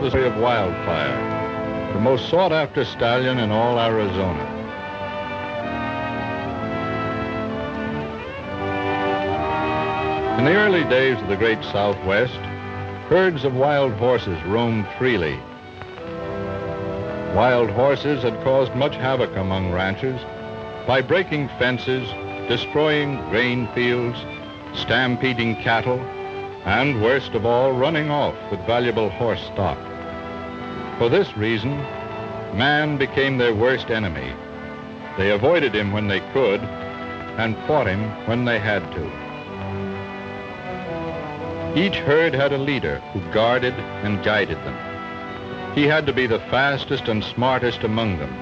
the story of Wildfire, the most sought-after stallion in all Arizona. In the early days of the great Southwest, herds of wild horses roamed freely. Wild horses had caused much havoc among ranchers by breaking fences, destroying grain fields, stampeding cattle, and worst of all, running off with valuable horse stock. For this reason, man became their worst enemy. They avoided him when they could and fought him when they had to. Each herd had a leader who guarded and guided them. He had to be the fastest and smartest among them.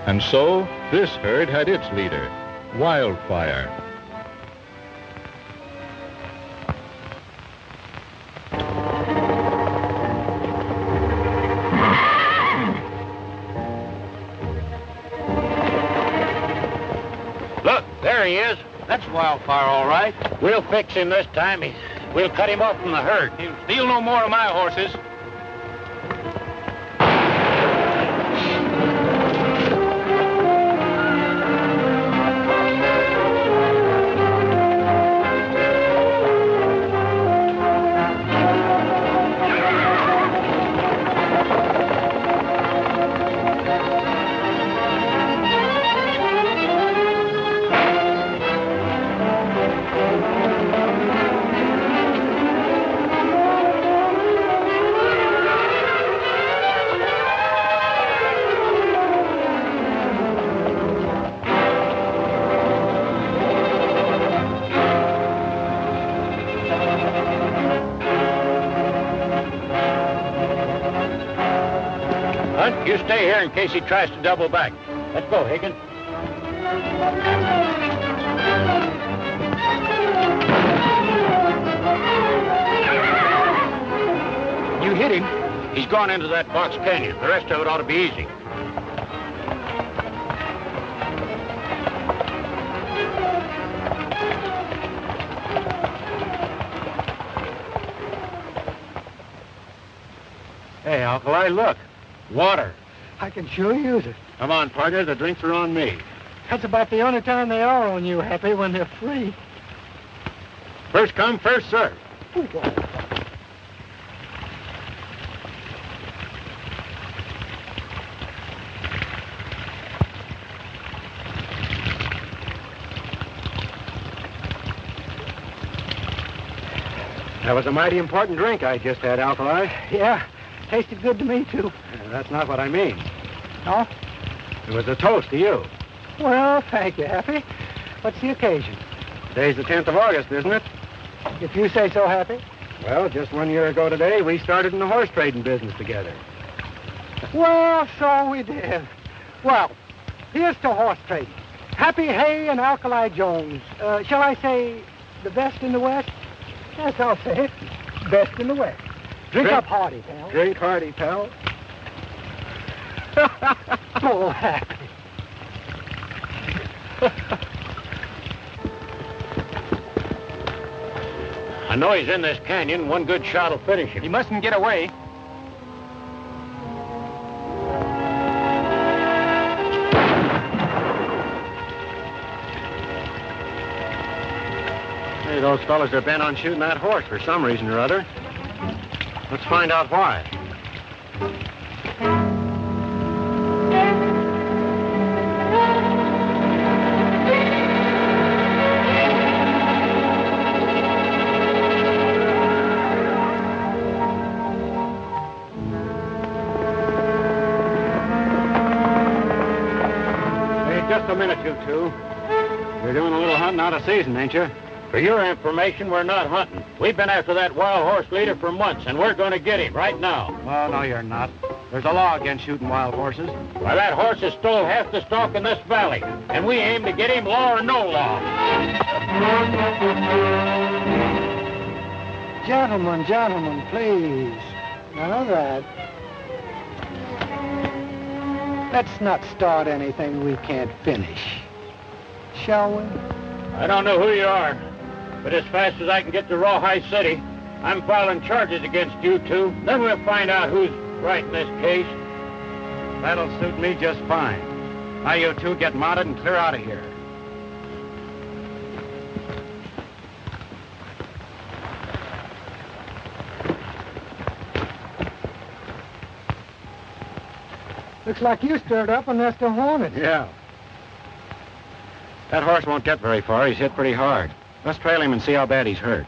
And so, this herd had its leader, Wildfire. Look, there he is. That's Wildfire, all right. We'll fix him this time. We'll cut him off from the herd. He'll steal no more of my horses. You stay here in case he tries to double back. Let's go, Higgin. You hit him. He's gone into that box canyon. The rest of it ought to be easy. Hey, Alkali, look. Water. I can sure use it. Come on, partner. The drinks are on me. That's about the only time they are on you, Happy, when they're free. First come, first serve. That was a mighty important drink I just had, Alkali. Yeah, tasted good to me, too. That's not what I mean. No? It was a toast to you. Well, thank you, Happy. What's the occasion? Today's the 10th of August, isn't it? If you say so, Happy. Well, just 1 year ago today, we started in the horse trading business together. Well, so we did. Well, here's to horse trading. Happy Hay and Alkali Jones. Shall I say the best in the West? Yes, I'll say it. Best in the West. Drink up hearty, pal. Drink hearty, pal. Oh, Happy. I know he's in this canyon. One good shot will finish him. He mustn't get away. Hey, those fellas are bent on shooting that horse for some reason or other. Let's find out why. Just a minute, you two. You're doing a little hunting out of season, ain't you? For your information, we're not hunting. We've been after that wild horse leader for months, and we're going to get him right now. Oh, no, you're not. There's a law against shooting wild horses. Why, that horse has stole half the stock in this valley, and we aim to get him, law or no law. Gentlemen, gentlemen, please. None of that. Let's not start anything we can't finish. Shall we? I don't know who you are, but as fast as I can get to Rawhide City, I'm filing charges against you two. Then we'll find out who's right in this case. That'll suit me just fine. Now you two get mounted and clear out of here. Looks like you stirred up a nest of hornets. Yeah. That horse won't get very far. He's hit pretty hard. Let's trail him and see how bad he's hurt.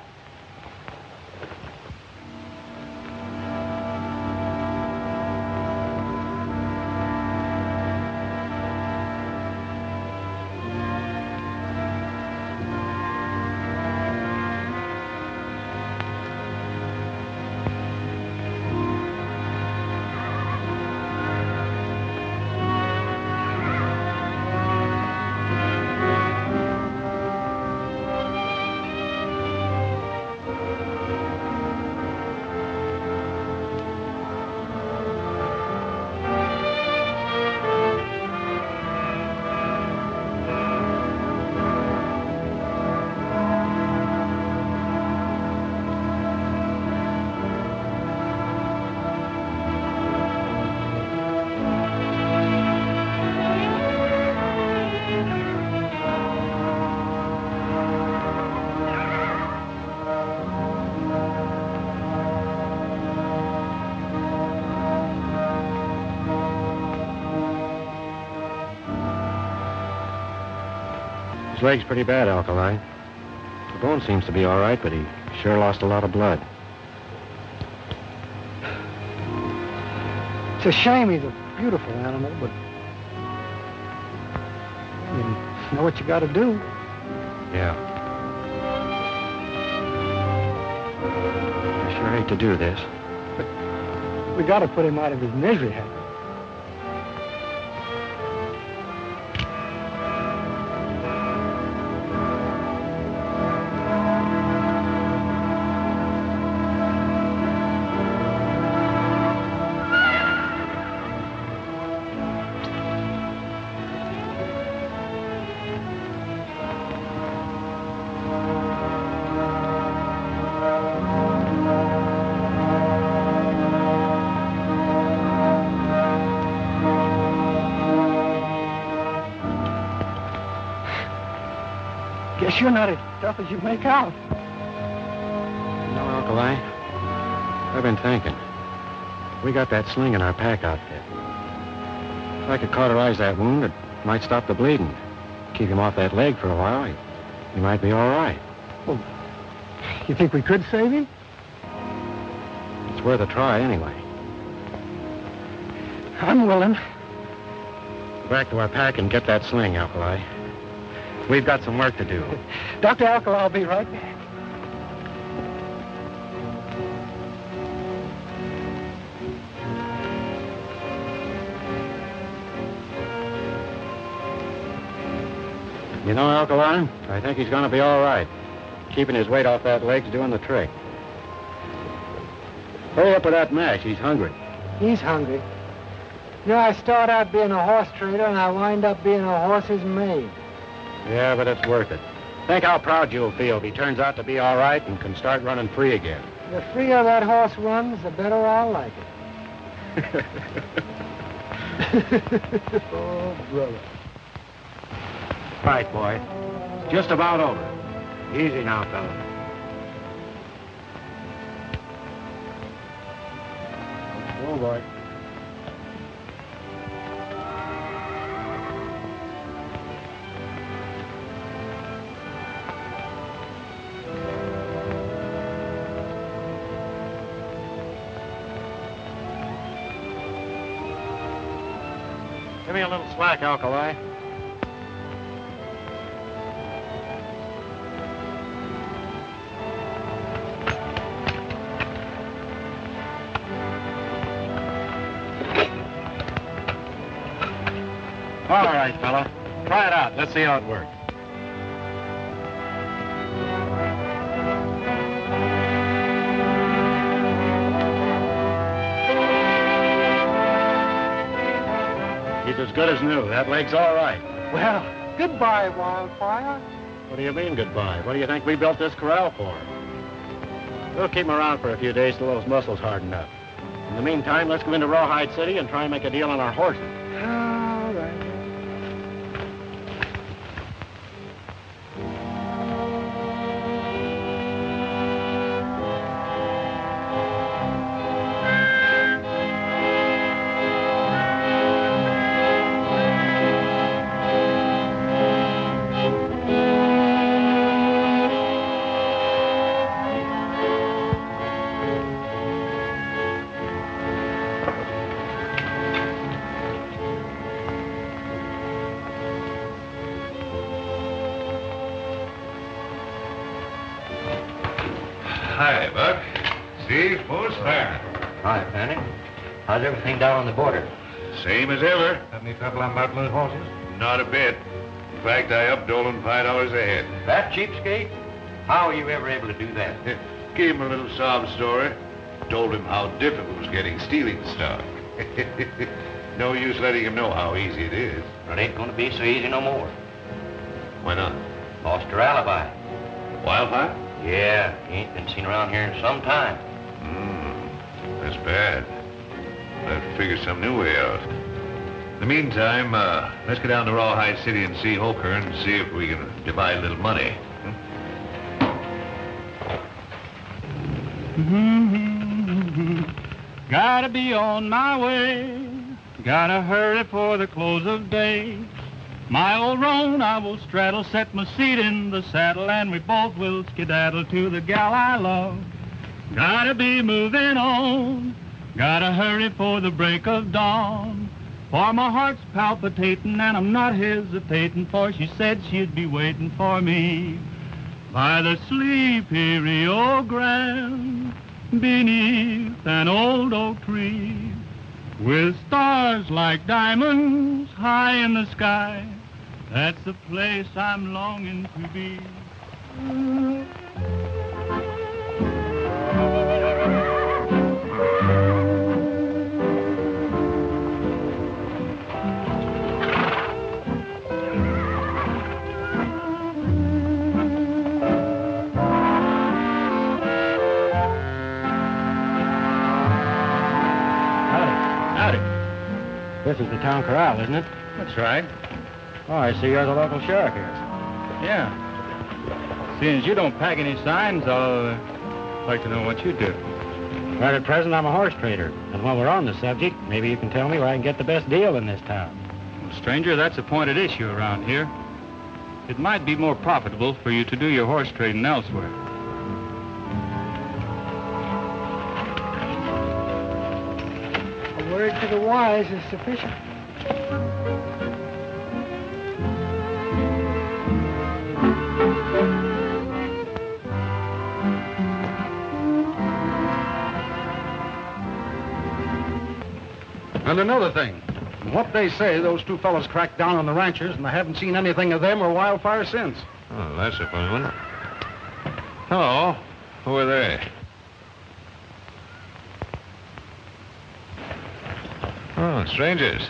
His leg's pretty bad, Alkali. The bone seems to be all right, but he sure lost a lot of blood. It's a shame. He's a beautiful animal, but you know what you got to do. Yeah. I sure hate to do this. But we got to put him out of his misery, haven't we? Guess you're not as tough as you make out. No, Alkali. I've been thinking. We got that sling in our pack outfit. If I could cauterize that wound, it might stop the bleeding. Keep him off that leg for a while, he might be all right. Well, you think we could save him? It's worth a try anyway. I'm willing. Go back to our pack and get that sling, Alkali. We've got some work to do. Dr. Alkali, I'll be right back. You know, Alkali, I think he's going to be all right. Keeping his weight off that leg's doing the trick. Hurry up with that mash. He's hungry. He's hungry. You know, I start out being a horse trader, and I wind up being a horse's maid. Yeah, but it's worth it. Think how proud you'll feel if he turns out to be all right and can start running free again. The freer that horse runs, the better I'll like it. Oh, brother. Right, boy. It's just about over. Easy now, fella. Oh, boy. Give me a little slack, Alkali. All right, fella. Try it out. Let's see how it works. He's as good as new. That leg's all right. Well, goodbye, Wildfire. What do you mean, goodbye? What do you think we built this corral for? We'll keep him around for a few days till those muscles harden up. In the meantime, let's go into Rawhide City and try and make a deal on our horses. All right. Hi, Buck. Steve, Wildfire. Hi, Fanny. How's everything down on the border? Same as ever. Have any trouble on Bartlett's horses? Not a bit. In fact, I upped Dolan $5 a head. That cheapskate? How are you ever able to do that? Gave him a little sob story. Told him how difficult it was getting stealing stock. No use letting him know how easy it is. It ain't going to be so easy no more. Why not? Lost her alibi. Wildfire? Yeah, he ain't been seen around here in some time. That's bad. We'll have to figure some new way out. In the meantime, let's get down to Rawhide City and see Hoker and see if we can divide a little money. Gotta be on my way. Gotta hurry for the close of day. My old roan I will straddle, set my seat in the saddle, and we both will skedaddle to the gal I love. Gotta be moving on. Gotta hurry for the break of dawn. For my heart's palpitating and I'm not hesitating, for she said she'd be waiting for me by the sleepy Rio Grande, beneath an old oak tree, with stars like diamonds high in the sky. That's the place I'm longing to be. This is the town corral, isn't it? That's right. Oh, I see you're the local sheriff here. Yeah. Seeing as you don't pack any signs, I'll like to know what you do. Right at present, I'm a horse trader. And while we're on the subject, maybe you can tell me where I can get the best deal in this town. Well, stranger, that's a pointed issue around here. It might be more profitable for you to do your horse trading elsewhere. A word to the wise is sufficient. And another thing, from what they say, those two fellows cracked down on the ranchers, and I haven't seen anything of them or Wildfire since. Oh, that's a funny one. Hello. Who are they? Oh, strangers.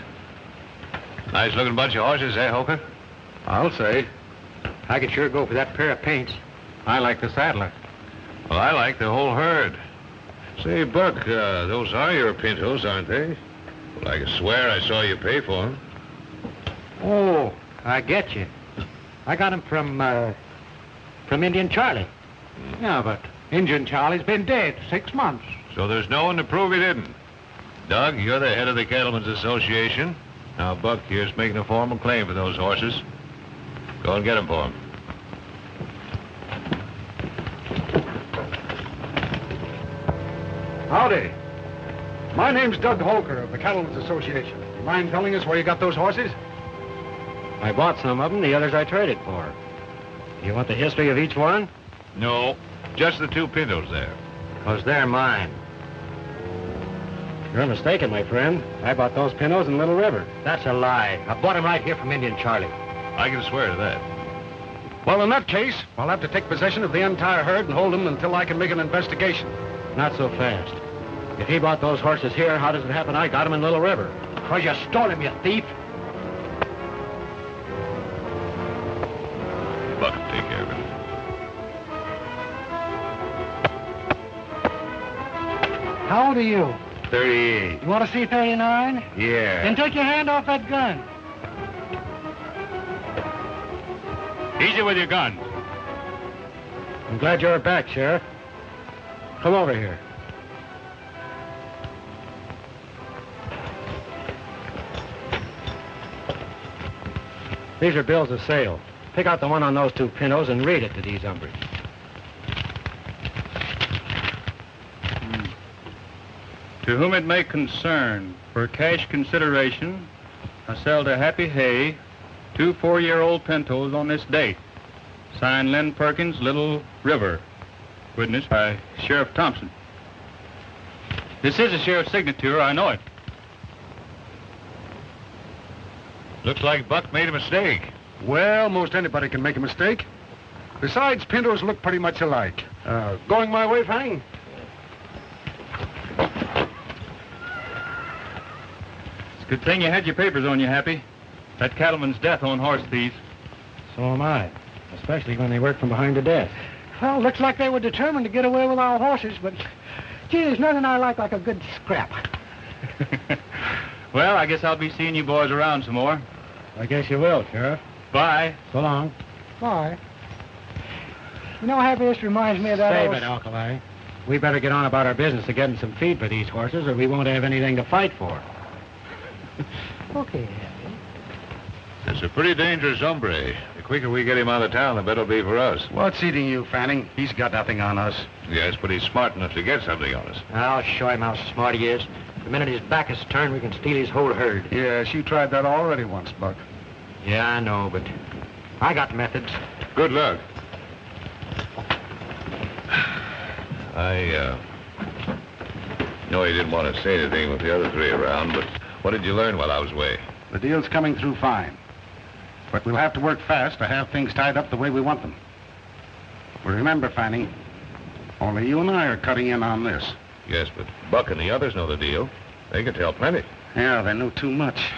Nice-looking bunch of horses, eh, Hoker? I'll say. I could sure go for that pair of paints. I like the saddler. Well, I like the whole herd. Say, Buck, those are your pintos, aren't they? Well, I can swear I saw you pay for them. Oh, I get you. I got 'em from Indian Charlie. Yeah, but Injun Charlie's been dead 6 months. So there's no one to prove he didn't. Doug, you're the head of the Cattlemen's Association. Now, Buck here's making a formal claim for those horses. Go and get them for him. Howdy. My name's Doug Holker of the Cattlemen's Association. You mind telling us where you got those horses? I bought some of them, the others I traded for. You want the history of each one? No, just the two pintos there. 'Cause they're mine. You're mistaken, my friend. I bought those pintos in Little River. That's a lie. I bought them right here from Indian Charlie. I can swear to that. Well, in that case, I'll have to take possession of the entire herd and hold them until I can make an investigation. Not so fast. If he bought those horses here, how does it happen I got them in Little River? 'Cause you stole them, you thief. Buck will take care of it. How old are you? 38. You want to see 39? Yeah. Then take your hand off that gun. Easy with your gun. I'm glad you're back, Sheriff. Come over here. These are bills of sale. Pick out the one on those two pintos and read it to these hombres. To whom it may concern, for cash consideration, I sell to Happy Hay 2 4-year-old pintos on this date. Signed Len Perkins, Little River. Witnessed by Sheriff Thompson. This is a sheriff's signature, I know it. Looks like Buck made a mistake. Well, most anybody can make a mistake. Besides, pintos look pretty much alike. Going my way, Fanning? It's a good thing you had your papers on you, Happy. That cattleman's death on horse thieves. So am I. Especially when they work from behind the desk. Well, looks like they were determined to get away with our horses, but, gee, there's nothing I like a good scrap. Well, I guess I'll be seeing you boys around some more. I guess you will, Sheriff. Bye. So long. Bye. You know, Happy, this reminds me of that Save old... it, Alkali. We better get on about our business of getting some feed for these horses, or we won't have anything to fight for. Okay, Happy. That's a pretty dangerous hombre. The quicker we get him out of town, the better it'll be for us. What's eating you, Fanning? He's got nothing on us. Yes, but he's smart enough to get something on us. I'll show him how smart he is. The minute his back is turned, we can steal his whole herd. Yes, you tried that already once, Buck. Yeah, I know, but I got methods. Good luck. I know he didn't want to say anything with the other three around, but what did you learn while I was away? The deal's coming through fine. But we'll have to work fast to have things tied up the way we want them. Well, remember, Fanning, only you and I are cutting in on this. Yes, but Buck and the others know the deal. They can tell plenty. Yeah, they know too much.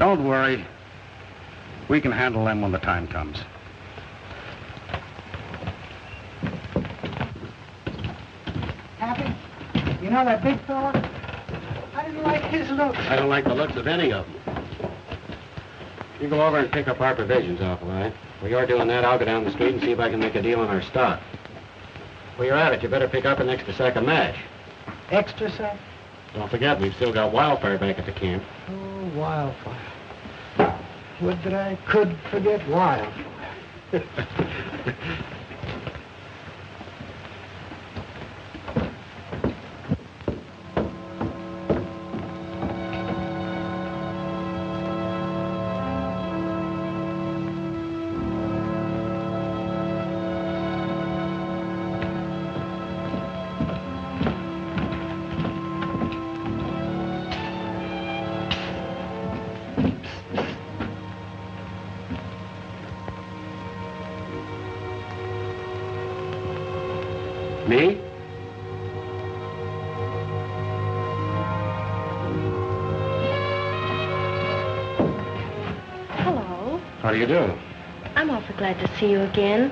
Don't worry. We can handle them when the time comes. Happy, you know that big fella? I didn't like his looks. I don't like the looks of any of them. You go over and pick up our provisions, Alkali. While you're doing that, I'll go down the street and see if I can make a deal on our stock. While you're at it, you better pick up an extra sack of mash. Extra sack? Don't forget, we've still got Wildfire back at the camp. Oh, Wildfire. Would that I could forget Wildfire. Me? Hello. How do you do? I'm awfully glad to see you again.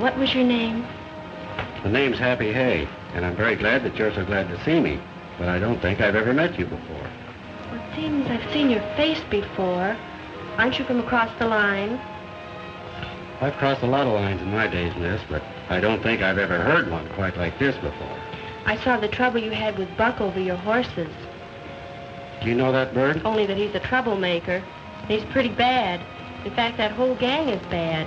What was your name? The name's Happy Hay, and I'm very glad that you're so glad to see me. But I don't think I've ever met you before. Well, it seems I've seen your face before. Aren't you from across the line? I've crossed a lot of lines in my days, miss, but I don't think I've ever heard one quite like this before. I saw the trouble you had with Buck over your horses. Do you know that bird? Only that he's a troublemaker. He's pretty bad. In fact, that whole gang is bad.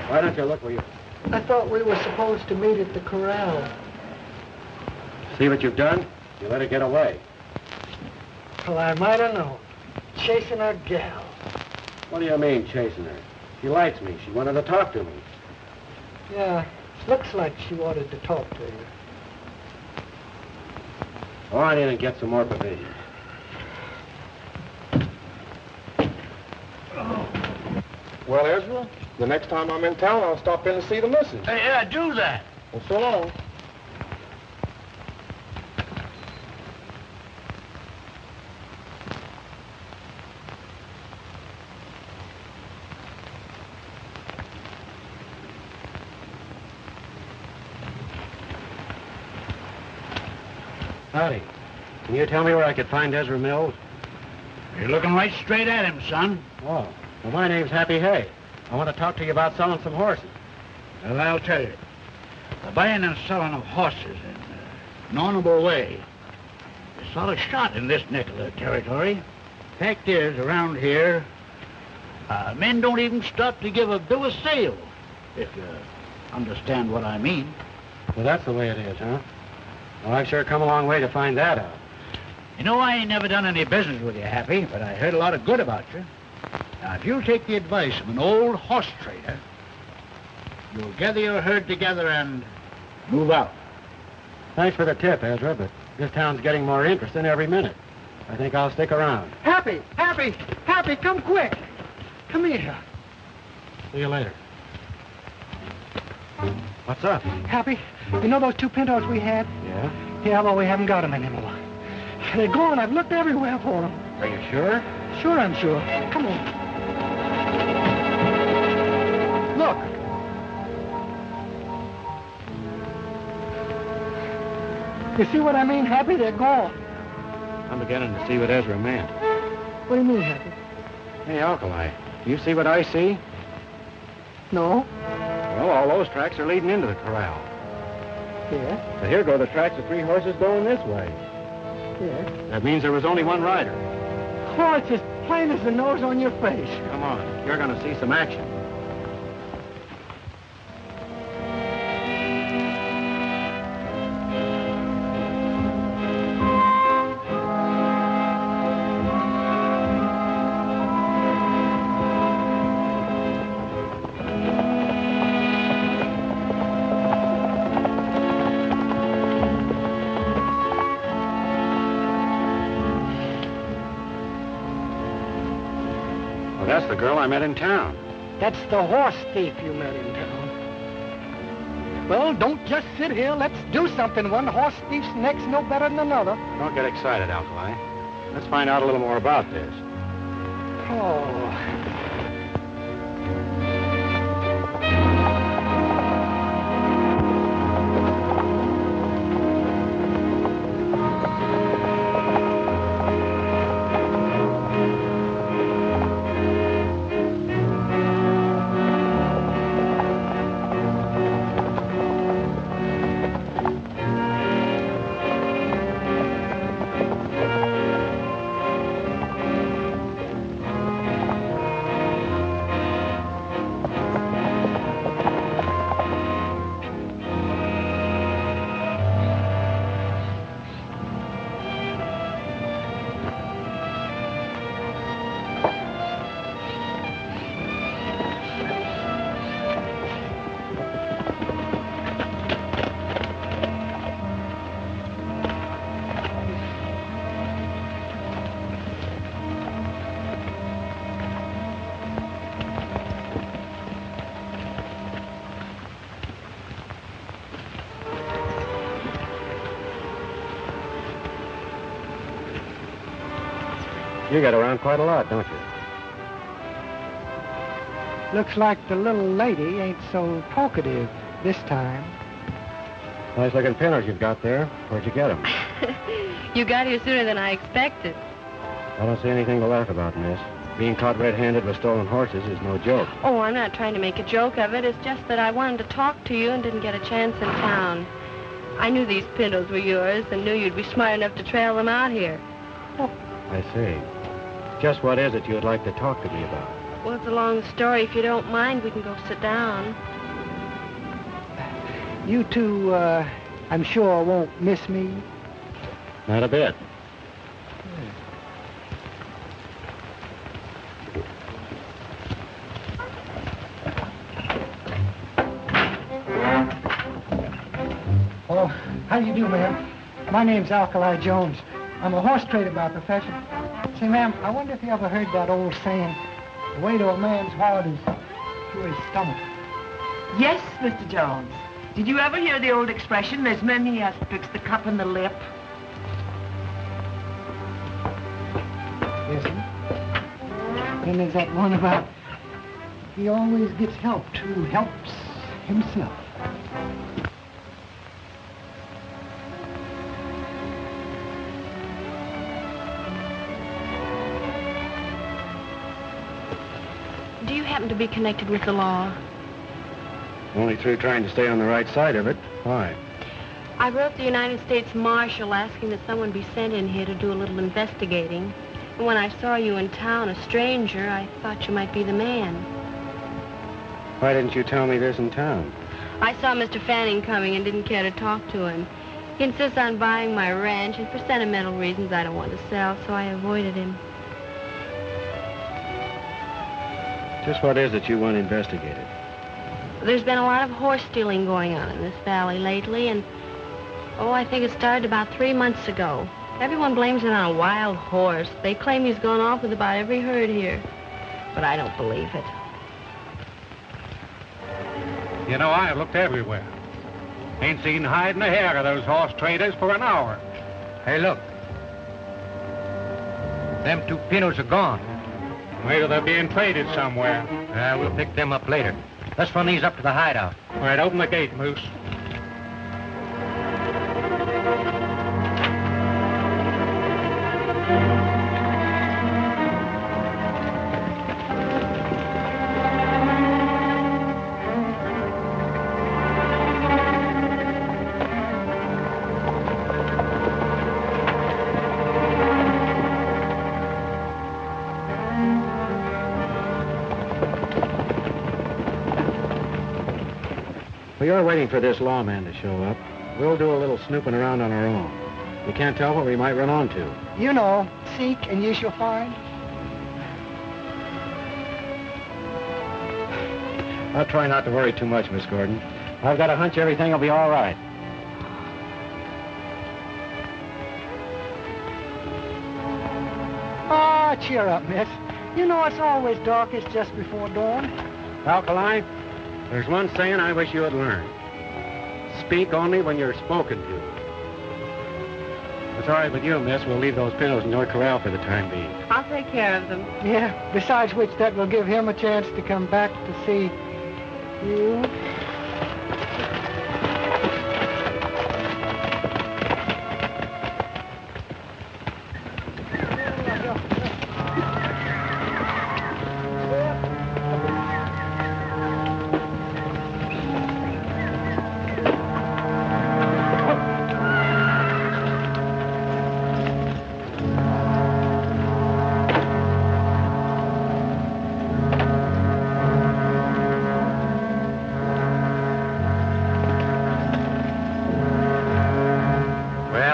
Why don't you look where you... I thought we were supposed to meet at the corral. See what you've done? You let her get away. Well, I might have known. Chasing a gal. What do you mean, chasing her? She likes me. She wanted to talk to me. Yeah, looks like she wanted to talk to you. Go on in and get some more provisions. Well, Ezra, the next time I'm in town, I'll stop in to see the missus. Hey, yeah, do that. Well, so long. howdy. Can you tell me where I could find Ezra Mills? You're looking right straight at him, son. Oh, well, my name's Happy Hay. I want to talk to you about selling some horses. Well, I'll tell you. The buying and selling of horses in an honorable way is sort of shot in this neck of the territory. Fact is, around here, men don't even stop to give a bill of sale, if you understand what I mean. Well, that's the way it is, huh? Well, I've sure come a long way to find that out. You know, I ain't never done any business with you, Happy, but I heard a lot of good about you. Now, if you'll take the advice of an old horse trader, you'll gather your herd together and move out. Thanks for the tip, Ezra, but this town's getting more interesting every minute. I think I'll stick around. Happy, Happy, Happy, come quick. Come here. See you later. What's up? Happy, you know those 2 pintos we had? Yeah? Yeah, well, we haven't got them anymore. They're gone. I've looked everywhere for them. Are you sure? Sure, I'm sure. Come on. Look. You see what I mean, Happy? They're gone. I'm beginning to see what Ezra meant. What do you mean, Happy? Hey, Alkali, do you see what I see? No. Well, all those tracks are leading into the corral. Yeah. So here go the tracks of 3 horses going this way. Yeah. That means there was only one rider. Oh, it's as plain as the nose on your face. Come on, you're going to see some action. That's the girl I met in town. That's the horse thief you met in town. Well, don't just sit here. Let's do something. One horse thief's neck's no better than another. Don't get excited, Alkali. Let's find out a little more about this. Oh. You get around quite a lot, don't you? Looks like the little lady ain't so talkative this time. Nice looking pinners you've got there. Where'd you get them? You got here sooner than I expected. I don't see anything to laugh about, miss. Being caught red-handed with stolen horses is no joke. Oh, I'm not trying to make a joke of it. It's just that I wanted to talk to you and didn't get a chance in town. I knew these pintos were yours and knew you'd be smart enough to trail them out here. I see. Just what is it you'd like to talk to me about? Well, it's a long story. If you don't mind, we can go sit down. You two, I'm sure won't miss me. Not a bit. Oh, how do you do, ma'am? My name's Alkali Jones. I'm a horse trader by profession. Say, ma'am, I wonder if you ever heard that old saying, the way to a man's heart is through his stomach. Yes, Mr. Jones. Did you ever hear the old expression, there's many as betwixt the cup and the lip? Yes, sir. Then there's that one about he always gets helped who helps himself. Do you happen to be connected with the law? Only through trying to stay on the right side of it. Why? I wrote the United States Marshal asking that someone be sent in here to do a little investigating. And when I saw you in town, a stranger, I thought you might be the man. Why didn't you tell me this in town? I saw Mr. Fanning coming and didn't care to talk to him. He insists on buying my ranch, and for sentimental reasons I don't want to sell, so I avoided him. Just what is it you want investigated? There's been a lot of horse stealing going on in this valley lately, and, I think it started about 3 months ago. Everyone blames it on a wild horse. They claim he's gone off with about every herd here, but I don't believe it. You know, I've looked everywhere. Ain't seen hide nor hair of those horse traders for an hour. Hey, look. Them 2 Pinos are gone. Maybe they're being traded somewhere. We'll pick them up later. Let's run these up to the hideout. All right, open the gate, Moose. We are waiting for this lawman to show up. We'll do a little snooping around on our own. We can't tell what we might run onto. You know, seek and you shall find. I'll try not to worry too much, Miss Gordon. I've got a hunch everything will be all right. Ah, cheer up, miss. You know it's always darkest just before dawn. Alkali, there's one saying I wish you had learned. Speak only when you're spoken to. It's all right with you, miss. We'll leave those Pinos in your corral for the time being. I'll take care of them. Yeah, besides which that will give him a chance to come back to see you.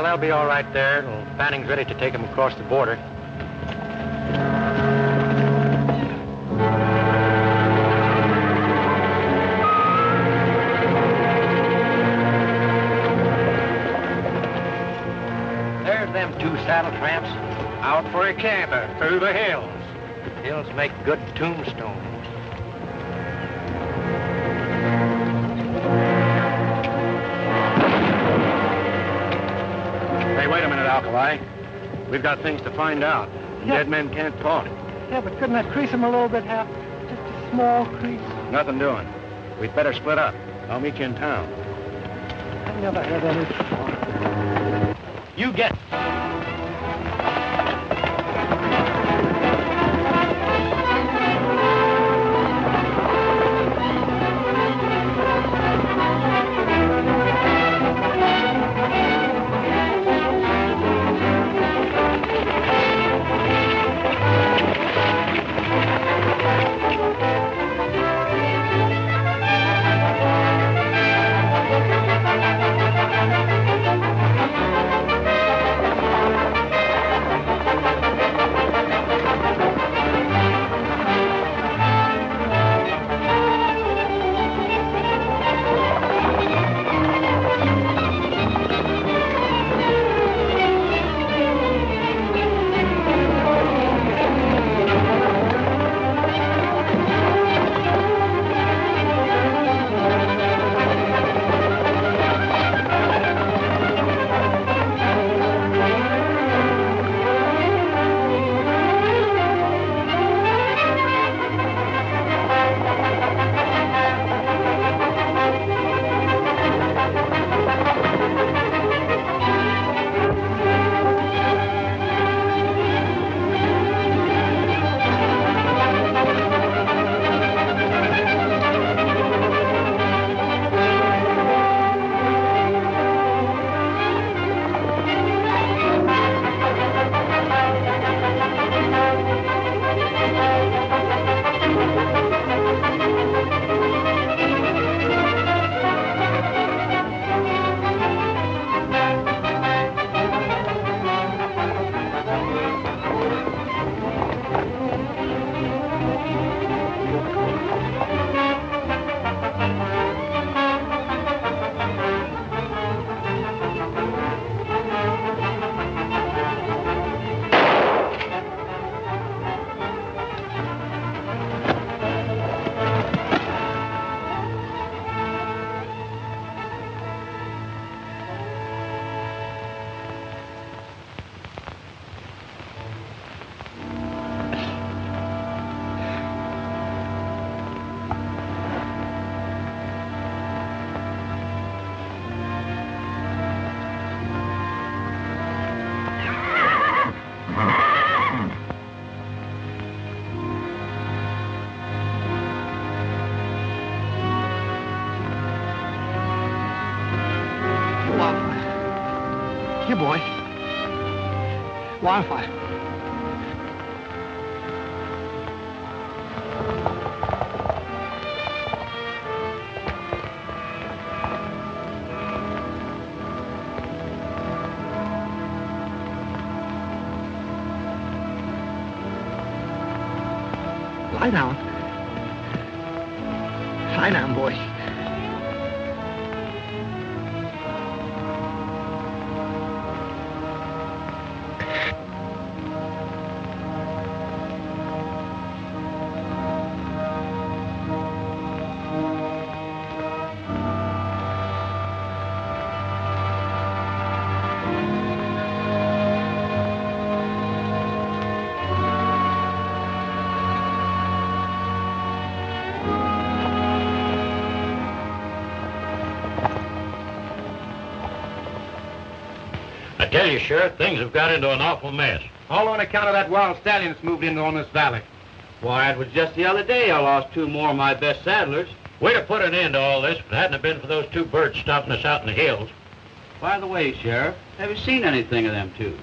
They'll be all right there till Fanning's ready to take them across the border. There's them 2 saddle tramps. Out for a canter through the hills. Hills make good tombstones. Wait a minute, Alkali. We've got things to find out. Yeah. Dead men can't talk. Yeah, but couldn't that crease him a little bit, Hap? Just a small crease. Nothing doing. We'd better split up. I'll meet you in town. I never had any. You get. Wildfire. Lie down. Lie down, boy. I tell you, Sheriff, things have got into an awful mess. All on account of that wild stallion that's moved into on this valley. Why, it was just the other day I lost 2 more of my best saddlers. We'd have put an end to all this if it hadn't have been for those 2 birds stopping us out in the hills. By the way, Sheriff, have you seen anything of them 2?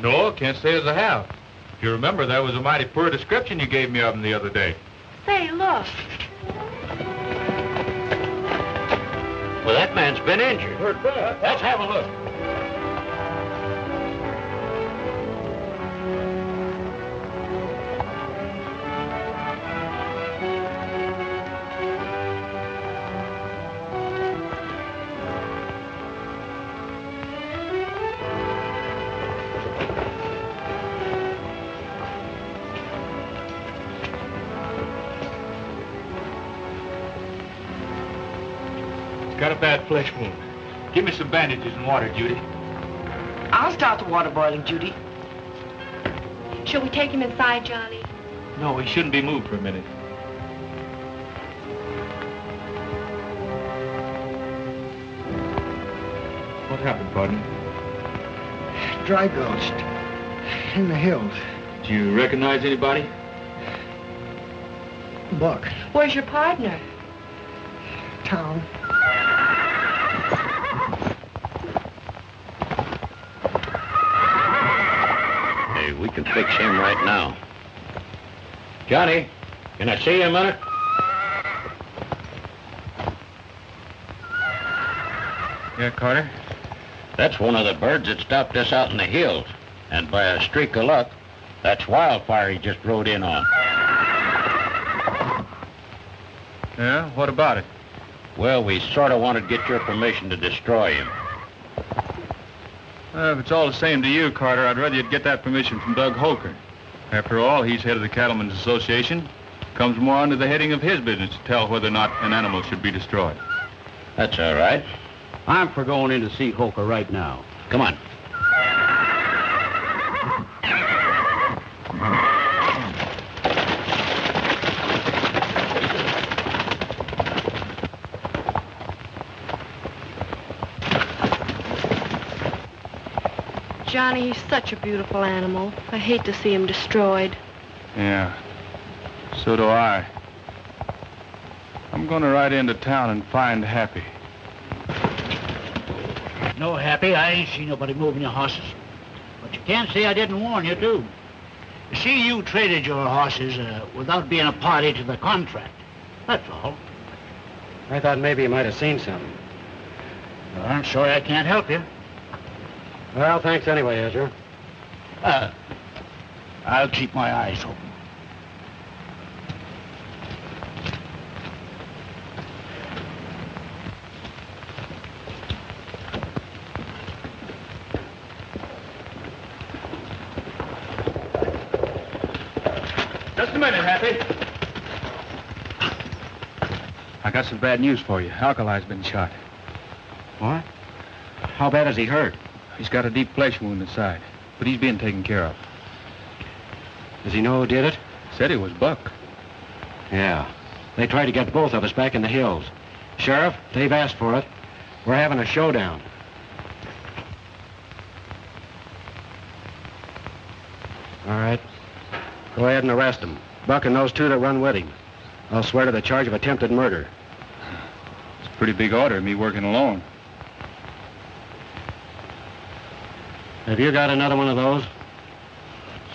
No, can't say as I have. If you remember, that was a mighty poor description you gave me of them the other day. Say, look. Well, that man's been injured. Let's have a look. Got a bad flesh wound. Give me some bandages and water, Judy. I'll start the water boiling, Judy. Shall we take him inside, Johnny? No, he shouldn't be moved for a minute. What happened, partner? Dry gulched. In the hills. Do you recognize anybody? Buck. Where's your partner? Town. Hey, we can fix him right now. Johnny, can I see you a minute? Yeah, Carter? That's one of the birds that stopped us out in the hills. And by a streak of luck, that's Wildfire he just rode in on. Yeah? What about it? Well, we sort of wanted to get your permission to destroy him. If it's all the same to you, Carter, I'd rather you'd get that permission from Doug Holker. After all, he's head of the Cattlemen's Association. Comes more under the heading of his business to tell whether or not an animal should be destroyed. That's all right. I'm for going in to see Holker right now. Come on. Johnny, he's such a beautiful animal. I hate to see him destroyed. Yeah, so do I. I'm gonna ride into town and find Happy. No, Happy, I ain't seen nobody moving your horses. But you can't say I didn't warn you, too. You see, you traded your horses without being a party to the contract. That's all. I thought maybe you might have seen something. Well, I'm sorry I can't help you. Well, thanks anyway, Ezra. I'll keep my eyes open. Just a minute, Happy. I got some bad news for you. Alkali's been shot. What? How bad is he hurt? He's got a deep flesh wound inside, but he's being taken care of. Does he know who did it? Said it was Buck. Yeah. They tried to get both of us back in the hills. Sheriff, they've asked for it. We're having a showdown. All right. Go ahead and arrest him. Buck and those 2 that run with him. I'll swear to the charge of attempted murder. It's a pretty big order, me working alone. Have you got another one of those?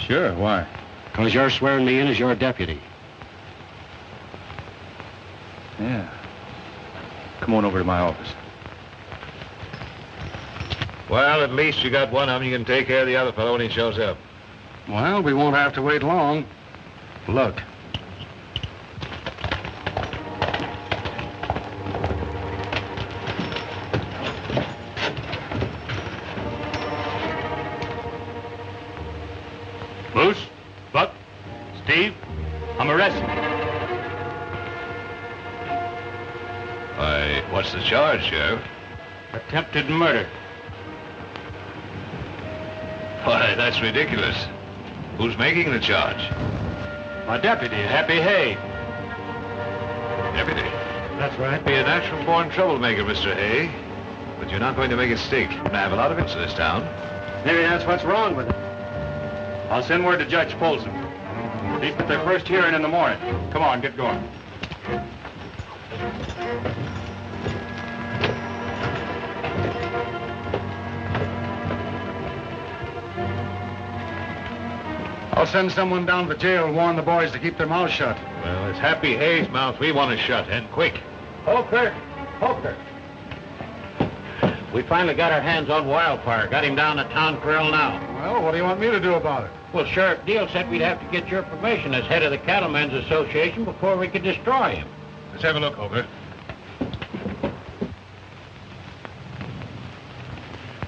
Sure, why? Because you're swearing me in as your deputy. Yeah. Come on over to my office. Well, at least you got one of them. You can take care of the other fellow when he shows up. Well, we won't have to wait long. Look. Bruce, Buck, Steve, I'm arresting you. Why, what's the charge, Sheriff? Attempted murder. Why, that's ridiculous. Who's making the charge? My deputy, Happy Hay. Deputy. That's right. Be a natural-born troublemaker, Mr. Hay. But you're not going to make it stick. I have a lot of it in this town. Maybe that's what's wrong with it. I'll send word to Judge Folsom. Meet at their first hearing in the morning. Come on, get going. I'll send someone down to the jail and warn the boys to keep their mouths shut. Well, it's Happy Hay's mouth we want to shut, and quick. Holker! Holker! We finally got our hands on Wildfire. Got him down the town corral now. Well, what do you want me to do about it? Well, Sheriff Deal said we'd have to get your permission as head of the Cattlemen's Association before we could destroy him. Let's have a look, Holker.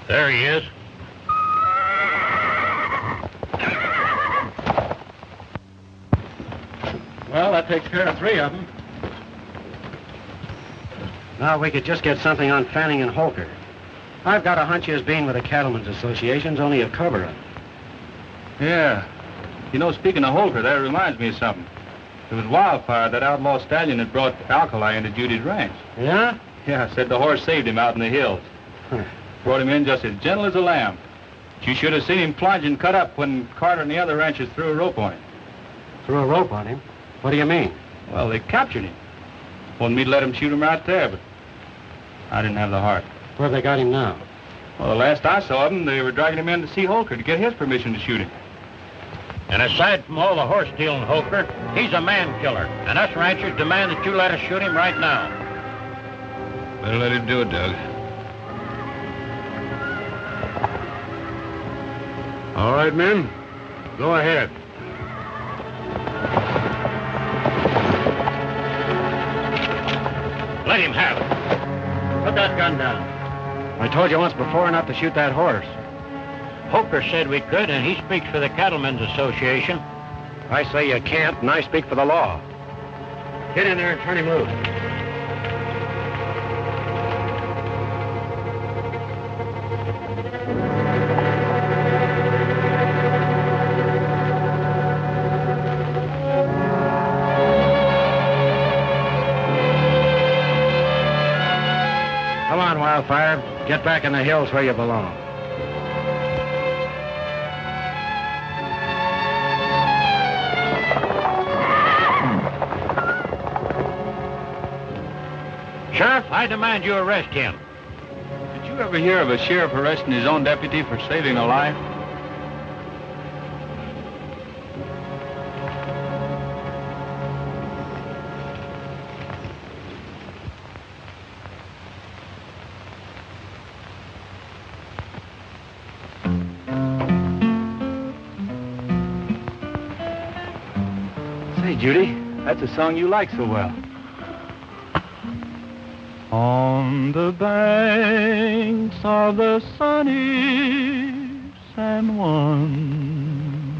There he is. Well, that takes care of 3 of them. Now we could just get something on Fanning and Holker. I've got a hunch his being with the Cattlemen's Association's only a cover-up. Yeah. You know, speaking of Holker, that reminds me of something. It was Wildfire, that outlaw stallion that brought alkali into Judy's ranch. Yeah? Yeah, said the horse saved him out in the hills. Huh. Brought him in just as gentle as a lamb. But you should have seen him plunge and cut up when Carter and the other ranchers threw a rope on him. Threw a rope on him? What do you mean? Well, they captured him. Wanted me to let him shoot him right there, but I didn't have the heart. Where have they got him now? Well, the last I saw of him, they were dragging him in to see Holker to get his permission to shoot him. And aside from all the horse stealing, Holker, he's a man killer. And us ranchers demand that you let us shoot him right now. Better let him do it, Doug. All right, men. Go ahead. Let him have it. Put that gun down. I told you once before not to shoot that horse. Holker said we could, and he speaks for the Cattlemen's Association. I say you can't, and I speak for the law. Get in there and turn him loose. Come on, Wildfire. Get back in the hills where you belong. Sheriff, I demand you arrest him. Did you ever hear of a sheriff arresting his own deputy for saving a life? Say, Judy, that's a song you like so well. On the banks of the sunny San Juan,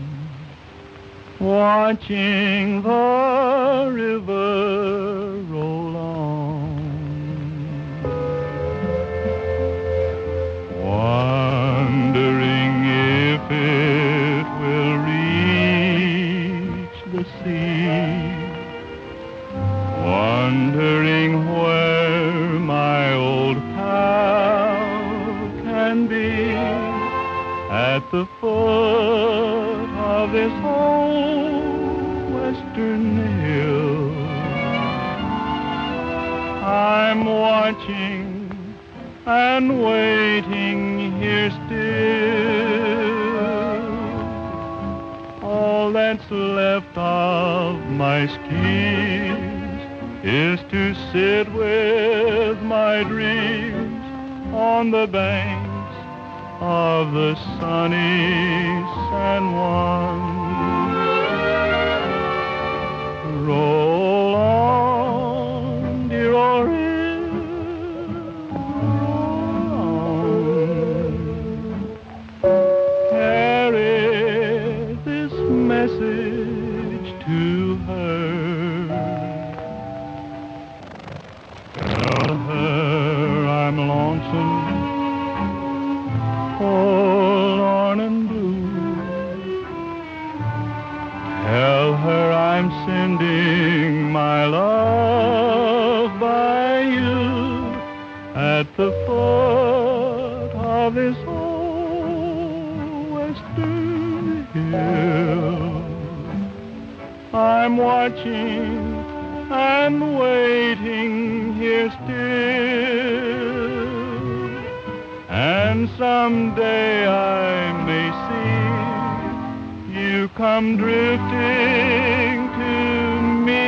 watching the river roll on, wondering if it will reach the sea, wondering where my old pal can be at the foot of this old western hill. I'm watching and waiting here still, left of my schemes is to sit with my dreams on the banks of the sunny San Juan. Roll on, dear old river, roll on. Carry this message to her. Tell her I'm lonesome, forlorn and blue. Tell her I'm sending my love by you at the foot of this old western hill. I'm watching and waiting here still, and someday I may see you come drifting to me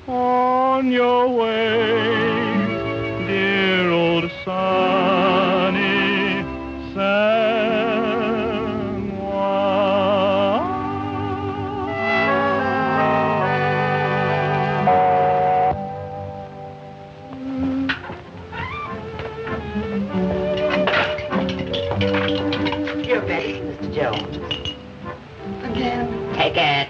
on your way, dear old sunny San Juan. Your best, Mr. Jones. Again? Take it.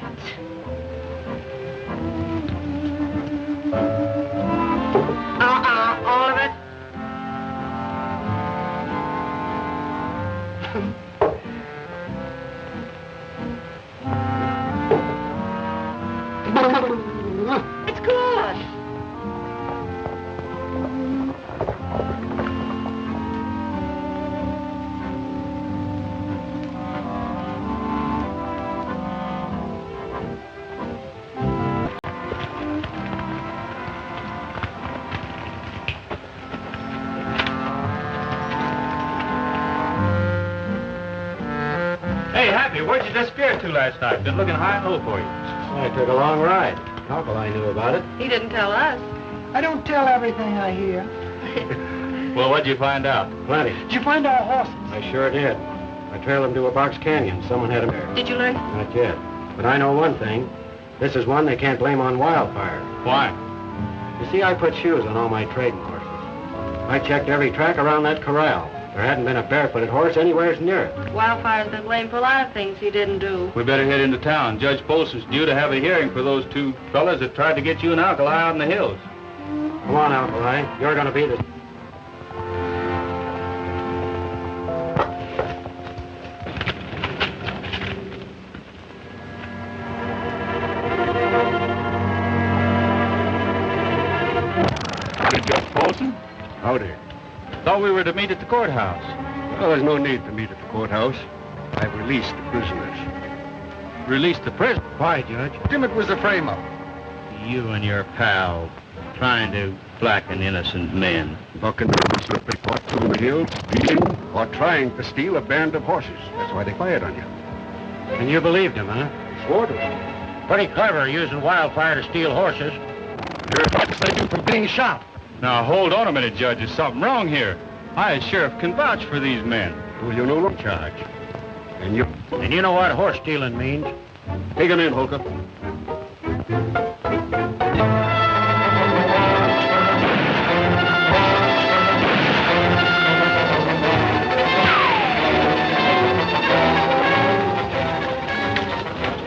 All of it? It's good. Hey, Happy, where'd you disappear to last night? Been looking high and low for you. I took a long ride. Holloway knew about it. He didn't tell us. I don't tell everything I hear. Well, what'd you find out? Plenty. Did you find our horses? I sure did. I trailed them to a box canyon. Someone had them there. Did you learn? Not yet. But I know one thing. This is one they can't blame on Wildfire. Why? You see, I put shoes on all my trading horses. I checked every track around that corral. There hadn't been a barefooted horse anywhere near it. Wildfire's been blamed for a lot of things he didn't do. We better head into town. Judge Polson's due to have a hearing for those two fellas that tried to get you and Alkali out in the hills. Come on, Alkali. You're going to be the... Judge Polson? Howdy. Thought we were to meet at the courthouse. Well, there's no need to meet at the courthouse. I've released the prisoners. Released the prisoner? Why, Judge? Emmett was the frame-up. You and your pal trying to blacken innocent men. Bucking slippery fought through the hills, stealing, or trying to steal a band of horses. That's why they fired on you. And you believed him, huh? Swore to it. Pretty clever using Wildfire to steal horses. You're trying to save you from being shot. Now, hold on a minute, Judge. There's something wrong here. I, as sheriff, can vouch for these men. Well, you know no charge. And you know what horse stealing means? take him in, Holker.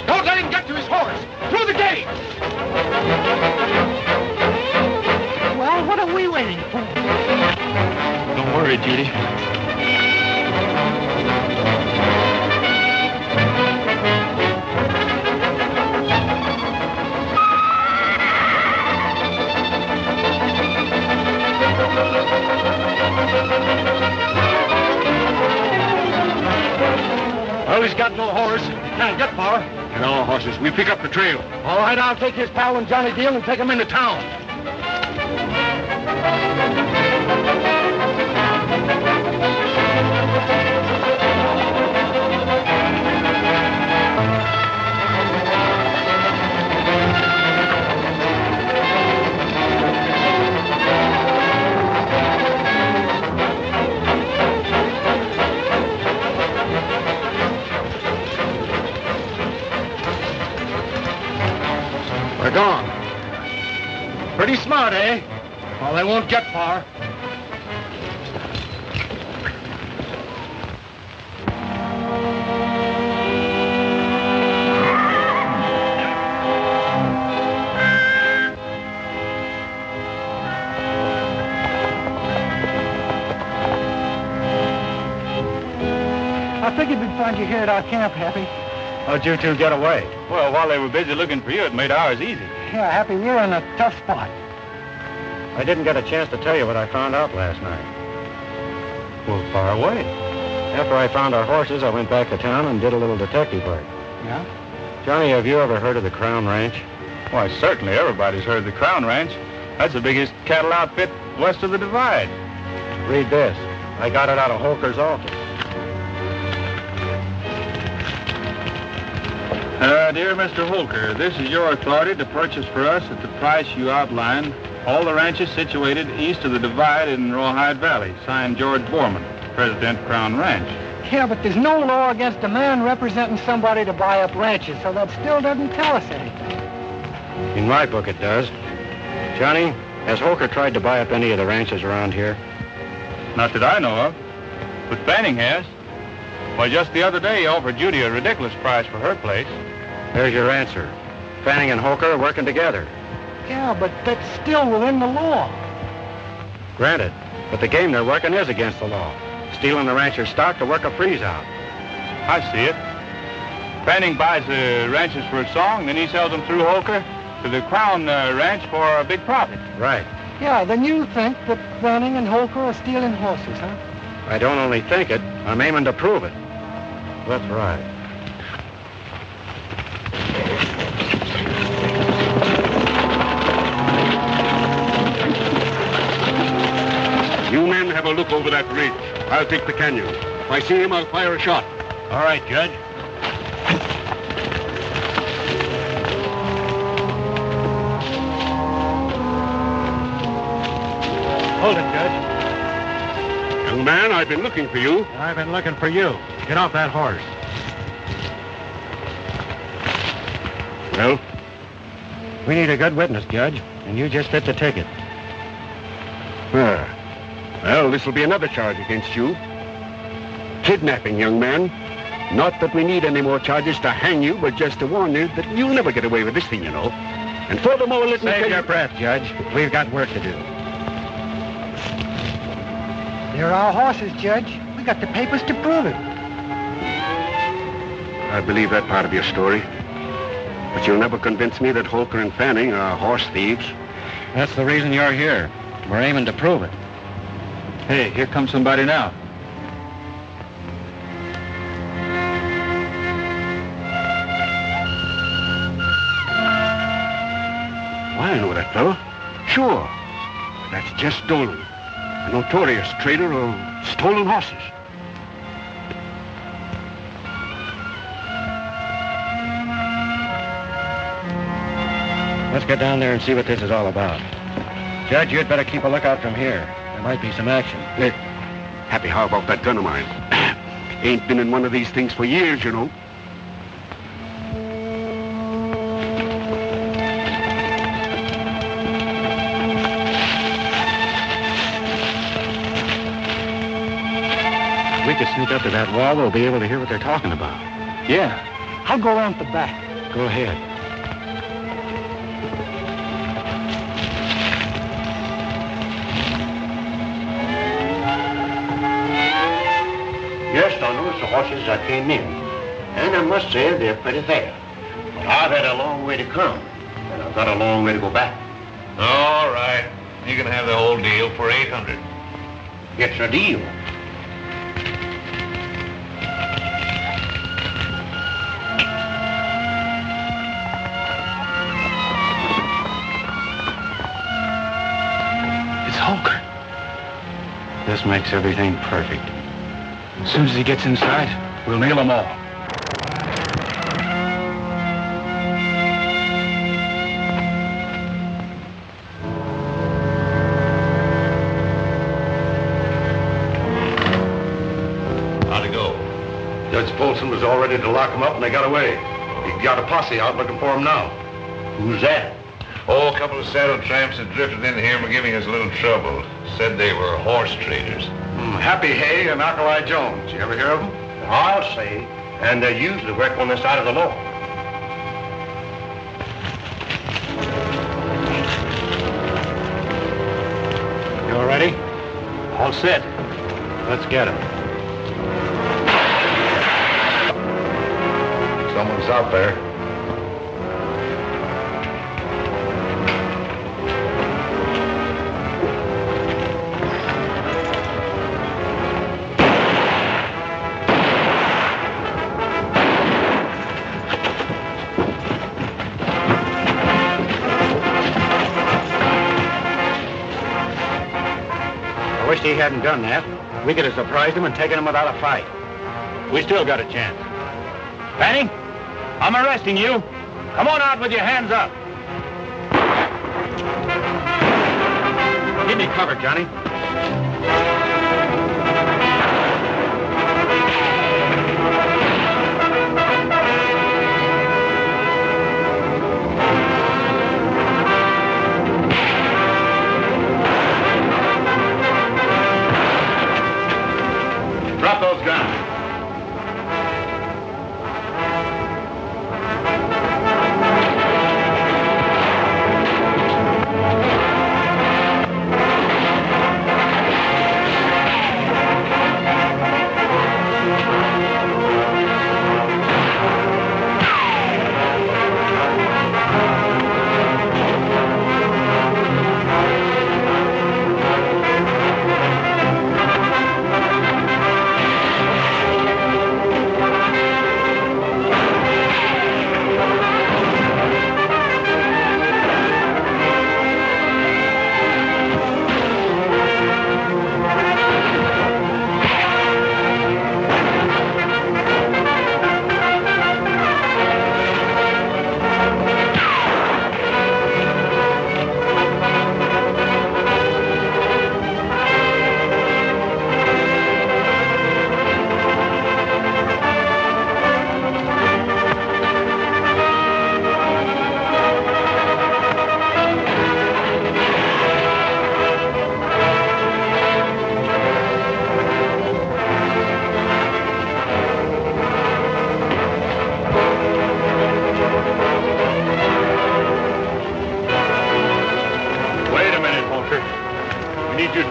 Don't let him get to his horse! Through the gate! Well, what are we waiting for? Don't worry, Judy. Well, he's got no horse. Can't get far. Get our horses. We pick up the trail. All right, I'll take his pal and Johnny Deal and take him into town. gone. Pretty smart, eh? Well, they won't get far. I figured we'd find you here at our camp, Happy. How'd you two get away? Well, while they were busy looking for you, it made ours easy. Yeah, Happy, we're in a tough spot. I didn't get a chance to tell you what I found out last night. Well, far away. After I found our horses, I went back to town and did a little detective work. Yeah? Johnny, have you ever heard of the Crown Ranch? Why, certainly everybody's heard of the Crown Ranch. That's the biggest cattle outfit west of the Divide. Read this. I got it out of Holker's office. Dear Mr. Holker, this is your authority to purchase for us at the price you outlined all the ranches situated east of the Divide in Rawhide Valley. Signed, George Borman, President, Crown Ranch. Yeah, but there's no law against a man representing somebody to buy up ranches, so that still doesn't tell us anything. In my book, it does. Johnny, has Holker tried to buy up any of the ranches around here? Not that I know of, but Fanning has. Why, just the other day he offered Judy a ridiculous price for her place. There's your answer. Fanning and Holker are working together. Yeah, but that's still within the law. Granted, but the game they're working is against the law. Stealing the rancher's stock to work a freeze-out. I see it. Fanning buys the ranches for a song, then he sells them through Holker to the Crown Ranch for a big profit. Right. Yeah, then you think that Fanning and Holker are stealing horses, huh? I don't only think it, I'm aiming to prove it. That's right. You men have a look over that ridge. I'll take the canyon. If I see him, I'll fire a shot. All right, Judge. Hold it, Judge. Young man, I've been looking for you. I've been looking for you. Get off that horse. Well? We need a good witness, Judge, and you just fit the ticket. Well, this will be another charge against you. Kidnapping, young man. Not that we need any more charges to hang you, but just to warn you that you'll never get away with this thing, you know. And furthermore, let me tell you... Save your breath, Judge. We've got work to do. They're our horses, Judge. We got the papers to prove it. I believe that part of your story. But you'll never convince me that Holker and Fanning are horse thieves. That's the reason you're here. We're aiming to prove it. Hey, here comes somebody now. I know that fellow. Sure. That's Jess Dolan, a notorious trader of stolen horses. Let's get down there and see what this is all about. Judge, you'd better keep a lookout from here. There might be some action. Happy, how about that gun of mine? Ain't been in one of these things for years, you know. If we could sneak up to that wall, we'll be able to hear what they're talking about. Yeah. I'll go around the back. Go ahead. Yes, Donald, it's the horses that came in. And I must say they're pretty fair. But I've had a long way to come, and I've got a long way to go back. All right. You can have the whole deal for $800. It's a deal. It's Holker. This makes everything perfect. As soon as he gets inside, we'll nail them all. How'd it go? Judge Polson was all ready to lock him up, and they got away. He got a posse out looking for him now. Who's that? Oh, a couple of saddle tramps had drifted in here and were giving us a little trouble. Said they were horse traders. Happy Hay and Alkali Jones. You ever hear of them? I'll say. And they usually work on this side of the law. You all ready? All set. Let's get him. Someone's out there. I wish he hadn't done that. We could have surprised him and taken him without a fight. We still got a chance. Fanny, I'm arresting you. Come on out with your hands up. Give me cover, Johnny. Drop those guns.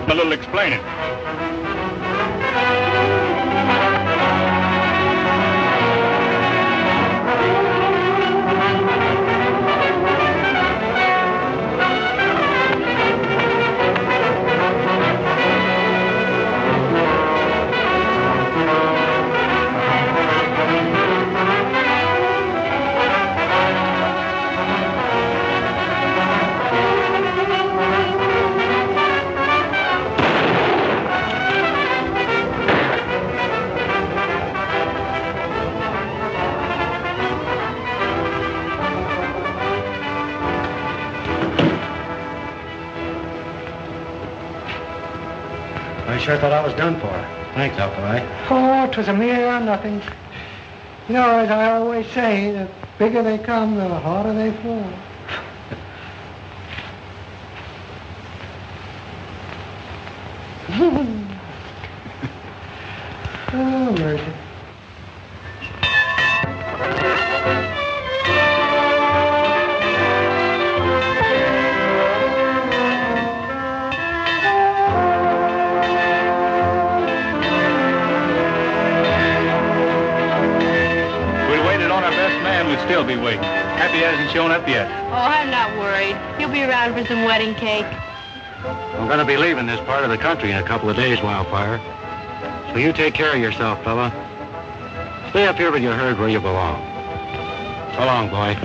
A little explaining. I sure thought I was done for. Thanks, Alkali. Oh, 'twas a mere nothing. You know, as I always say, the bigger they come, the harder they fall. Oh, mercy. We'd still be waiting. Happy hasn't shown up yet. Oh, I'm not worried. He'll be around for some wedding cake. I'm going to be leaving this part of the country in a couple of days, Wildfire. So you take care of yourself, fella. Stay up here with your herd where you belong. So long, boy.